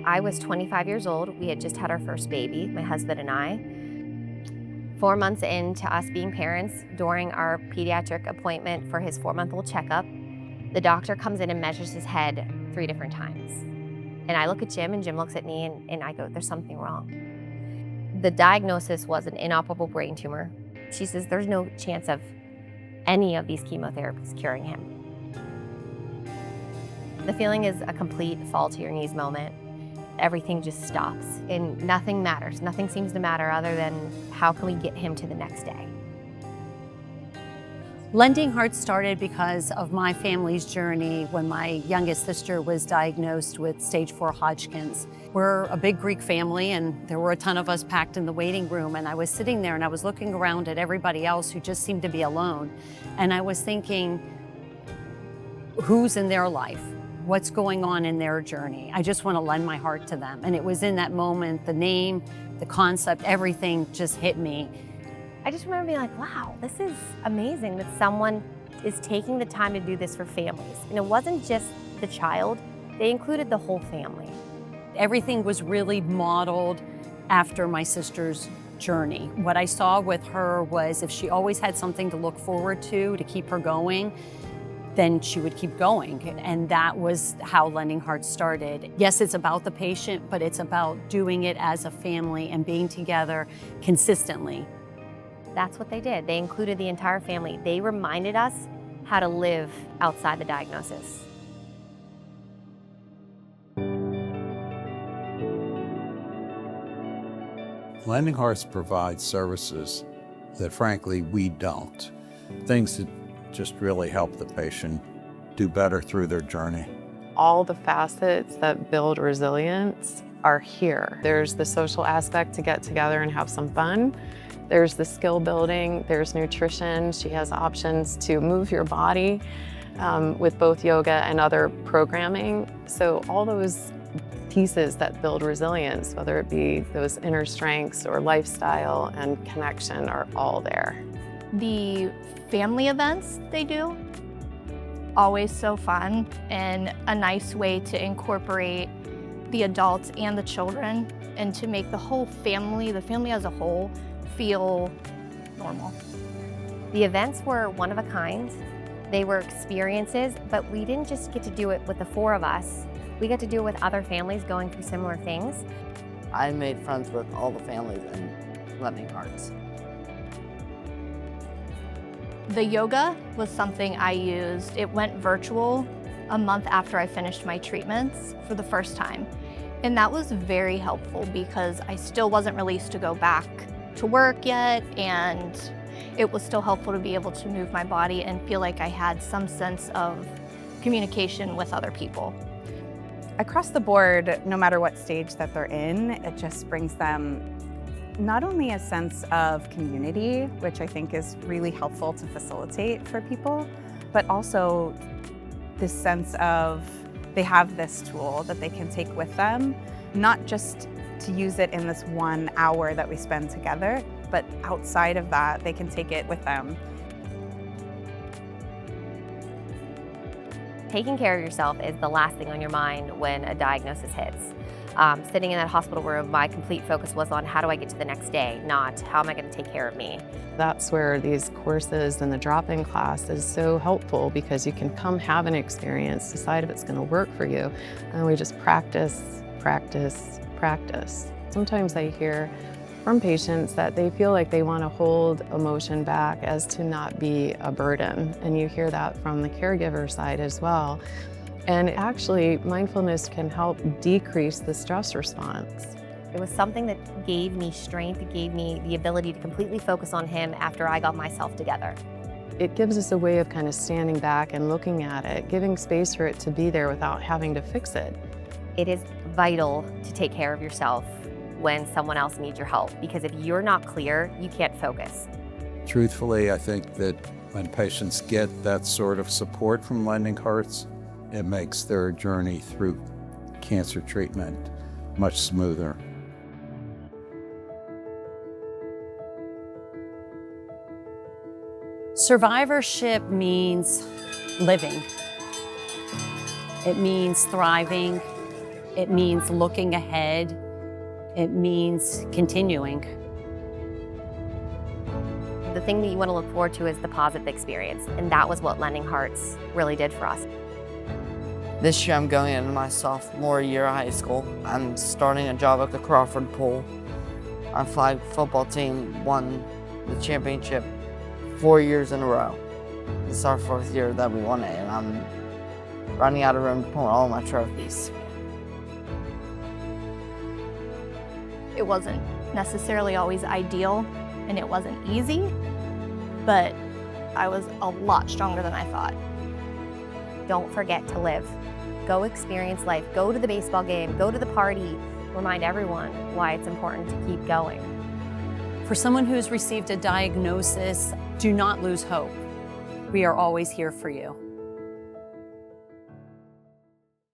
I was 25 years old. We had just had our first baby, my husband and I. 4 months into us being parents, during our pediatric appointment for his 4-month-old checkup, the doctor comes in and measures his head 3 different times. And I look at Jim, and Jim looks at me, and I go, "There's something wrong." The diagnosis was an inoperable brain tumor. She says, "There's no chance of any of these chemotherapies curing him." The feeling is a complete fall to your knees moment. Everything just stops, and nothing matters. Nothing seems to matter other than how can we get him to the next day. Lending Hearts started because of my family's journey when my youngest sister was diagnosed with stage 4 Hodgkin's. We're a big Greek family, and there were a ton of us packed in the waiting room, and I was sitting there and I was looking around at everybody else who just seemed to be alone. And I was thinking, who's in their life? What's going on in their journey? I just want to lend my heart to them. And it was in that moment, the name, the concept, everything just hit me. I just remember being like, wow, this is amazing that someone is taking the time to do this for families. And it wasn't just the child, they included the whole family. Everything was really modeled after my sister's journey. What I saw with her was if she always had something to look forward to keep her going, then she would keep going. And that was how Lending Hearts started. Yes, it's about the patient, but it's about doing it as a family and being together consistently. That's what they did. They included the entire family. They reminded us how to live outside the diagnosis. Lending Hearts provides services that frankly we don't. Things that just really help the patient do better through their journey. All the facets that build resilience are here. There's the social aspect to get together and have some fun. There's the skill building, there's nutrition. She has options to move your body with both yoga and other programming. So all those pieces that build resilience, whether it be those inner strengths or lifestyle and connection, are all there. The family events they do, always so fun and a nice way to incorporate the adults and the children and to make the whole family, the family as a whole, feel normal. The events were one of a kind. They were experiences, but we didn't just get to do it with the 4 of us. We got to do it with other families going through similar things. I made friends with all the families in Lending Hearts. The yoga was something I used. It went virtual a month after I finished my treatments for the first time. And that was very helpful because I still wasn't released to go back to work yet, and it was still helpful to be able to move my body and feel like I had some sense of communication with other people. Across the board, no matter what stage that they're in, it just brings them not only a sense of community, which I think is really helpful to facilitate for people, but also this sense of they have this tool that they can take with them, not just to use it in this 1 hour that we spend together, but outside of that, they can take it with them. Taking care of yourself is the last thing on your mind when a diagnosis hits. Sitting in that hospital room, my complete focus was on how do I get to the next day, not how am I going to take care of me. That's where these courses and the drop-in class is so helpful because you can come have an experience, decide if it's going to work for you, and we just practice, practice, practice. Sometimes I hear from patients that they feel like they want to hold emotion back as to not be a burden, and you hear that from the caregiver side as well. And actually, mindfulness can help decrease the stress response. It was something that gave me strength, it gave me the ability to completely focus on him after I got myself together. It gives us a way of kind of standing back and looking at it, giving space for it to be there without having to fix it. It is vital to take care of yourself when someone else needs your help, because if you're not clear, you can't focus. Truthfully, I think that when patients get that sort of support from Lending Hearts, it makes their journey through cancer treatment much smoother. Survivorship means living. It means thriving. It means looking ahead. It means continuing. The thing that you want to look forward to is the positive experience, and that was what Lending Hearts really did for us. This year I'm going into my sophomore year of high school. I'm starting a job at the Crawford Pool. Our flag football team won the championship 4 years in a row. This is our 4th year that we won it, and I'm running out of room to put all my trophies. It wasn't necessarily always ideal, and it wasn't easy, but I was a lot stronger than I thought. Don't forget to live. Go experience life. Go to the baseball game. Go to the party. Remind everyone why it's important to keep going. For someone who's received a diagnosis, do not lose hope. We are always here for you.